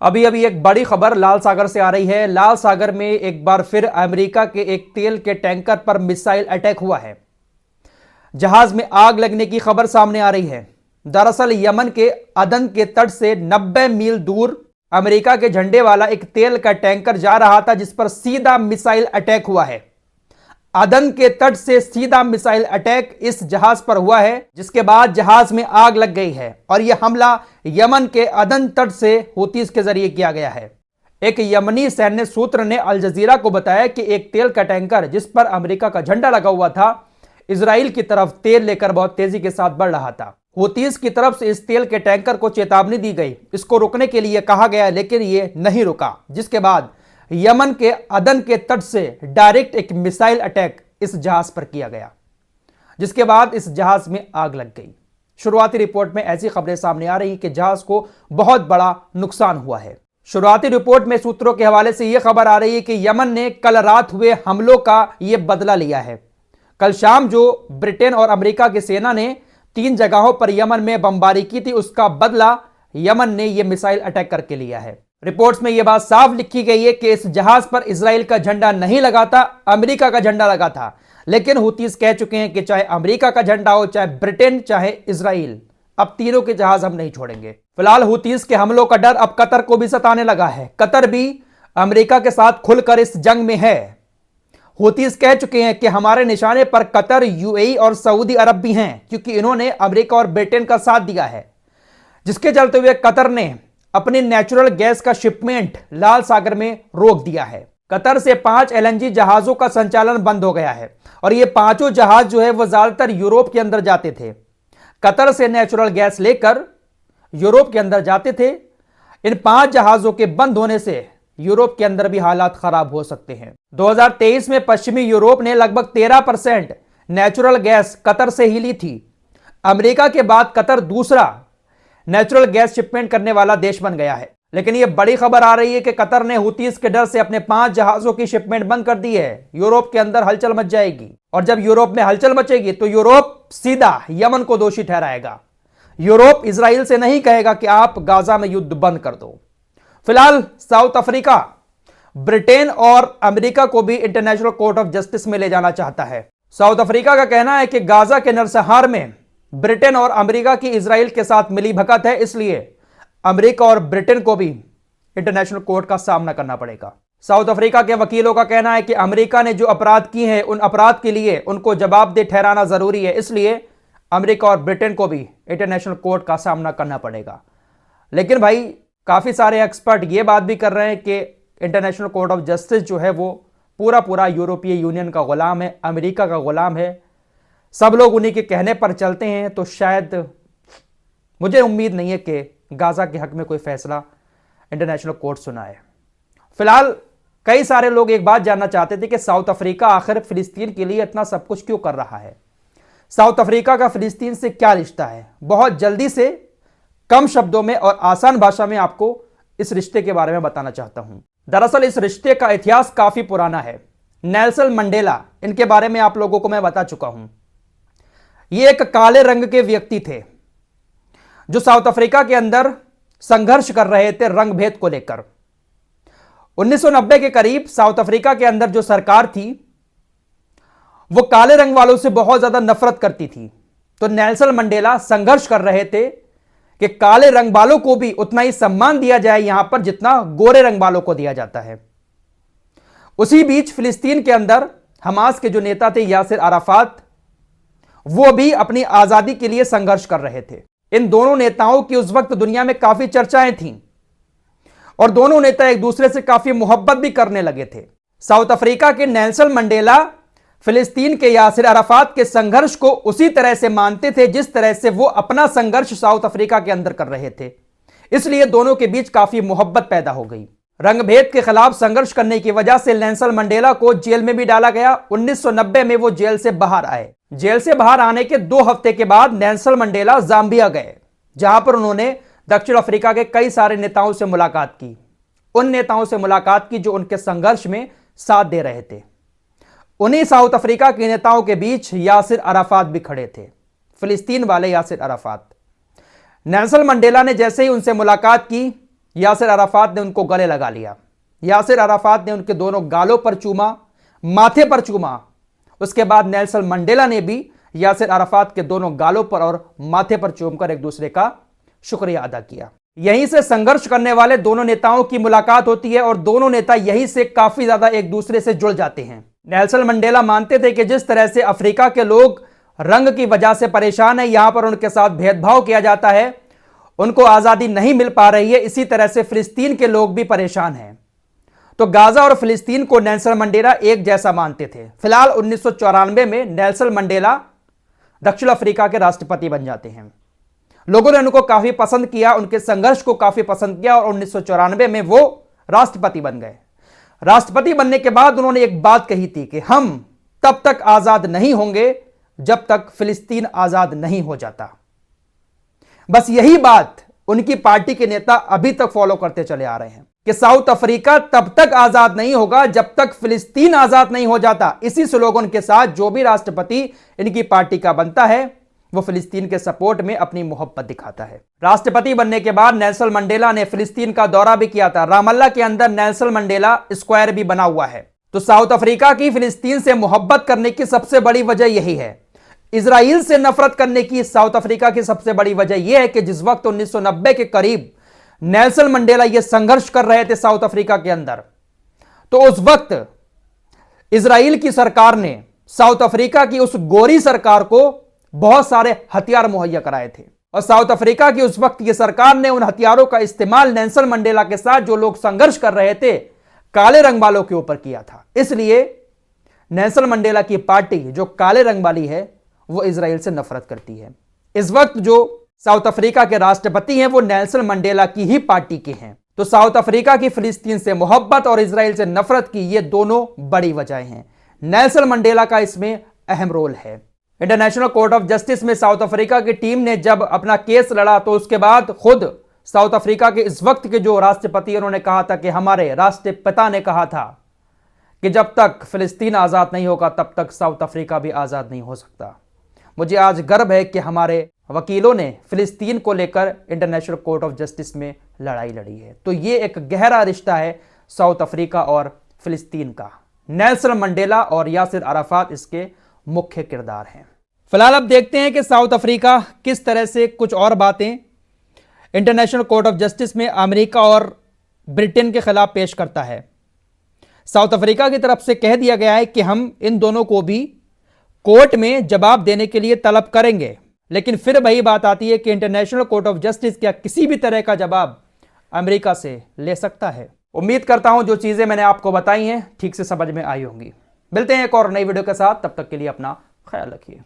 अभी अभी एक बड़ी खबर लाल सागर से आ रही है। लाल सागर में एक बार फिर अमेरिका के एक तेल के टैंकर पर मिसाइल अटैक हुआ है। जहाज में आग लगने की खबर सामने आ रही है। दरअसल यमन के अदन के तट से 90 मील दूर अमेरिका के झंडे वाला एक तेल का टैंकर जा रहा था, जिस पर सीधा मिसाइल अटैक हुआ है। अदन के तट से सीधा मिसाइल अटैक इस जहाज पर हुआ है, जिसके बाद जहाज में आग लग गई है और यह हमला यमन के अदन तट से हूतीस के जरिए किया गया है। एक यमनी सैन्य सूत्र ने अल जजीरा को बताया कि एक तेल का टैंकर जिस पर अमेरिका का झंडा लगा हुआ था, इजराइल की तरफ तेल लेकर बहुत तेजी के साथ बढ़ रहा था। हूतीस की तरफ से इस तेल के टैंकर को चेतावनी दी गई, इसको रोकने के लिए कहा गया, लेकिन यह नहीं रुका, जिसके बाद यमन के अदन के तट से डायरेक्ट एक मिसाइल अटैक इस जहाज पर किया गया, जिसके बाद इस जहाज में आग लग गई। शुरुआती रिपोर्ट में ऐसी खबरें सामने आ रही कि जहाज को बहुत बड़ा नुकसान हुआ है। शुरुआती रिपोर्ट में सूत्रों के हवाले से यह खबर आ रही है कि यमन ने कल रात हुए हमलों का यह बदला लिया है। कल शाम जो ब्रिटेन और अमेरिका की सेना ने 3 जगहों पर यमन में बमबारी की थी, उसका बदला यमन ने यह मिसाइल अटैक करके लिया है। रिपोर्ट्स में यह बात साफ लिखी गई है कि इस जहाज पर इजराइल का झंडा नहीं लगा था, अमेरिका का झंडा लगा था। लेकिन हूतीस कह चुके हैं कि चाहे अमेरिका का झंडा हो, चाहे ब्रिटेन, चाहे इजराइल, अब तीनों के जहाज हम नहीं छोड़ेंगे। फिलहाल हूतीस के हमलों का डर अब कतर को भी सताने लगा है। कतर भी अमेरिका के साथ खुलकर इस जंग में है। हूतीस कह चुके हैं कि हमारे निशाने पर कतर, यूएई और सऊदी अरब भी हैं, क्योंकि इन्होंने अमेरिका और ब्रिटेन का साथ दिया है, जिसके चलते हुए कतर ने अपनी नेचुरल गैस का शिपमेंट लाल सागर में रोक दिया है। कतर से 5 एलएनजी जहाजों का संचालन बंद हो गया है और ये पांचों जहाज जो है वो ज्यादातर यूरोप के अंदर जाते थे। कतर से नेचुरल गैस लेकर यूरोप के अंदर जाते थे। इन 5 जहाजों के बंद होने से यूरोप के अंदर भी हालात खराब हो सकते हैं। 2023 में पश्चिमी यूरोप ने लगभग 13% नेचुरल गैस कतर से ही ली थी। अमेरिका के बाद कतर दूसरा नेचुरल गैस शिपमेंट करने वाला देश बन गया है। लेकिन यह बड़ी खबर आ रही है कि कतर ने हूतीस के डर से अपने 5 जहाजों की शिपमेंट बंद कर दी है। यूरोप के अंदर हलचल मच जाएगी और जब यूरोप में हलचल मचेगी तो यूरोप सीधा यमन को दोषी ठहराएगा। यूरोप इजराइल से नहीं कहेगा कि आप गाजा में युद्ध बंद कर दो। फिलहाल साउथ अफ्रीका ब्रिटेन और अमेरिका को भी इंटरनेशनल कोर्ट ऑफ जस्टिस में ले जाना चाहता है। साउथ अफ्रीका का कहना है कि गाजा के नरसंहार में ब्रिटेन और अमेरिका की इजराइल के साथ मिली भगत है, इसलिए अमेरिका और ब्रिटेन को भी इंटरनेशनल कोर्ट का सामना करना पड़ेगा। साउथ अफ्रीका के वकीलों का कहना है कि अमेरिका ने जो अपराध किए हैं, उन अपराध के लिए उनको जवाबदेह ठहराना जरूरी है, इसलिए अमेरिका और ब्रिटेन को भी इंटरनेशनल कोर्ट का सामना करना पड़ेगा। लेकिन भाई काफी सारे एक्सपर्ट ये बात भी कर रहे हैं कि इंटरनेशनल कोर्ट ऑफ जस्टिस जो है वो पूरा यूरोपीय यूनियन का गुलाम है, अमेरिका का गुलाम है। सब लोग उन्हीं के कहने पर चलते हैं, तो शायद मुझे उम्मीद नहीं है कि गाजा के हक में कोई फैसला इंटरनेशनल कोर्ट सुनाए। फिलहाल कई सारे लोग एक बात जानना चाहते थे कि साउथ अफ्रीका आखिर फिलिस्तीन के लिए इतना सब कुछ क्यों कर रहा है। साउथ अफ्रीका का फिलिस्तीन से क्या रिश्ता है? बहुत जल्दी से कम शब्दों में और आसान भाषा में आपको इस रिश्ते के बारे में बताना चाहता हूं। दरअसल इस रिश्ते का इतिहास काफी पुराना है। नेल्सन मंडेला, इनके बारे में आप लोगों को मैं बता चुका हूं। ये एक काले रंग के व्यक्ति थे जो साउथ अफ्रीका के अंदर संघर्ष कर रहे थे रंग भेद को लेकर। 1990 के करीब साउथ अफ्रीका के अंदर जो सरकार थी वो काले रंग वालों से बहुत ज्यादा नफरत करती थी। तो नेल्सन मंडेला संघर्ष कर रहे थे कि काले रंग वालों को भी उतना ही सम्मान दिया जाए यहां पर जितना गोरे रंग वालों को दिया जाता है। उसी बीच फिलिस्तीन के अंदर हमास के जो नेता थे यासिर अराफात, वो भी अपनी आजादी के लिए संघर्ष कर रहे थे। इन दोनों नेताओं की उस वक्त दुनिया में काफी चर्चाएं थीं और दोनों नेता एक दूसरे से काफी मोहब्बत भी करने लगे थे। साउथ अफ्रीका के नेल्सन मंडेला फिलिस्तीन के यासिर अराफात के संघर्ष को उसी तरह से मानते थे जिस तरह से वो अपना संघर्ष साउथ अफ्रीका के अंदर कर रहे थे। इसलिए दोनों के बीच काफी मोहब्बत पैदा हो गई। रंगभेद के खिलाफ संघर्ष करने की वजह से नेल्सन मंडेला को जेल में भी डाला गया। 1990 में वो जेल से बाहर आए। जेल से बाहर आने के 2 हफ्ते के बाद नेल्सन मंडेला जाम्बिया गए, जहां पर उन्होंने दक्षिण अफ्रीका के कई सारे नेताओं से मुलाकात की। उन नेताओं से मुलाकात की जो उनके संघर्ष में साथ दे रहे थे। उन्हीं साउथ अफ्रीका के नेताओं के बीच यासिर अराफात भी खड़े थे, फिलिस्तीन वाले यासिर अराफात। नेल्सन मंडेला ने जैसे ही उनसे मुलाकात की, यासिर अराफात ने उनको गले लगा लिया। यासिर अराफात ने उनके दोनों गालों पर चूमा, माथे पर चूमा। उसके बाद नेल्सन मंडेला ने भी यासिर अराफात के दोनों गालों पर और माथे पर चूमकर एक दूसरे का शुक्रिया अदा किया। यहीं से संघर्ष करने वाले दोनों नेताओं की मुलाकात होती है और दोनों नेता यहीं से काफी ज्यादा एक दूसरे से जुड़ जाते हैं। नेल्सन मंडेला मानते थे कि जिस तरह से अफ्रीका के लोग रंग की वजह से परेशान है, यहां पर उनके साथ भेदभाव किया जाता है, उनको आजादी नहीं मिल पा रही है, इसी तरह से फिलिस्तीन के लोग भी परेशान हैं। तो गाजा और फिलिस्तीन को नेल्सन मंडेला एक जैसा मानते थे। फिलहाल 1994 में नेल्सन मंडेला दक्षिण अफ्रीका के राष्ट्रपति बन जाते हैं। लोगों ने उनको काफी पसंद किया, उनके संघर्ष को काफी पसंद किया और 1994 में वो राष्ट्रपति बन गए। राष्ट्रपति बनने के बाद उन्होंने एक बात कही थी कि हम तब तक आजाद नहीं होंगे जब तक फिलिस्तीन आजाद नहीं हो जाता। बस यही बात उनकी पार्टी के नेता अभी तक फॉलो करते चले आ रहे हैं कि साउथ अफ्रीका तब तक आजाद नहीं होगा जब तक फिलिस्तीन आजाद नहीं हो जाता। इसी स्लोगन के साथ जो भी राष्ट्रपति इनकी पार्टी का बनता है वो फिलिस्तीन के सपोर्ट में अपनी मोहब्बत दिखाता है। राष्ट्रपति बनने के बाद नेल्सन मंडेला ने फिलिस्तीन का दौरा भी किया था। रामल्ला के अंदर नेल्सन मंडेला स्क्वायर भी बना हुआ है। तो साउथ अफ्रीका की फिलिस्तीन से मोहब्बत करने की सबसे बड़ी वजह यही है। इजराइल से नफरत करने की साउथ अफ्रीका की सबसे बड़ी वजह यह है कि जिस वक्त 1990 के करीब नेल्सन मंडेला यह संघर्ष कर रहे थे साउथ अफ्रीका के अंदर, तो उस वक्त इजराइल की सरकार ने साउथ अफ्रीका की उस गोरी सरकार को बहुत सारे हथियार मुहैया कराए थे और साउथ अफ्रीका की उस वक्त की सरकार ने उन हथियारों का इस्तेमाल नेल्सन मंडेला के साथ जो लोग संघर्ष कर रहे थे काले रंग वालों के ऊपर किया था। इसलिए नेल्सन मंडेला की पार्टी जो काले रंग वाली है वो इजराइल से नफरत करती है। इस वक्त जो साउथ अफ्रीका के राष्ट्रपति हैं वो नेल्सन मंडेला की ही पार्टी के हैं। तो साउथ अफ्रीका की फिलिस्तीन से मोहब्बत और इजराइल से नफरत की ये दोनों बड़ी वजहें हैं। नेल्सन मंडेला का इसमें अहम रोल है। इंटरनेशनल कोर्ट ऑफ जस्टिस में साउथ अफ्रीका की टीम ने जब अपना केस लड़ा तो उसके बाद खुद साउथ अफ्रीका के इस वक्त के जो राष्ट्रपति उन्होंने कहा था कि हमारे राष्ट्रपिता ने कहा था कि जब तक फिलिस्तीन आजाद नहीं होगा तब तक साउथ अफ्रीका भी आजाद नहीं हो सकता। मुझे आज गर्व है कि हमारे वकीलों ने फिलिस्तीन को लेकर इंटरनेशनल कोर्ट ऑफ जस्टिस में लड़ाई लड़ी है। तो ये एक गहरा रिश्ता है साउथ अफ्रीका और फिलिस्तीन का। नेल्सन मंडेला और यासिर अराफात इसके मुख्य किरदार हैं। फिलहाल अब देखते हैं कि साउथ अफ्रीका किस तरह से कुछ और बातें इंटरनेशनल कोर्ट ऑफ जस्टिस में अमेरिका और ब्रिटेन के खिलाफ पेश करता है। साउथ अफ्रीका की तरफ से कह दिया गया है कि हम इन दोनों को भी कोर्ट में जवाब देने के लिए तलब करेंगे, लेकिन फिर वही बात आती है कि इंटरनेशनल कोर्ट ऑफ जस्टिस क्या किसी भी तरह का जवाब अमेरिका से ले सकता है। उम्मीद करता हूं जो चीजें मैंने आपको बताई हैं ठीक से समझ में आई होंगी। मिलते हैं एक और नई वीडियो के साथ, तब तक के लिए अपना ख्याल रखिए।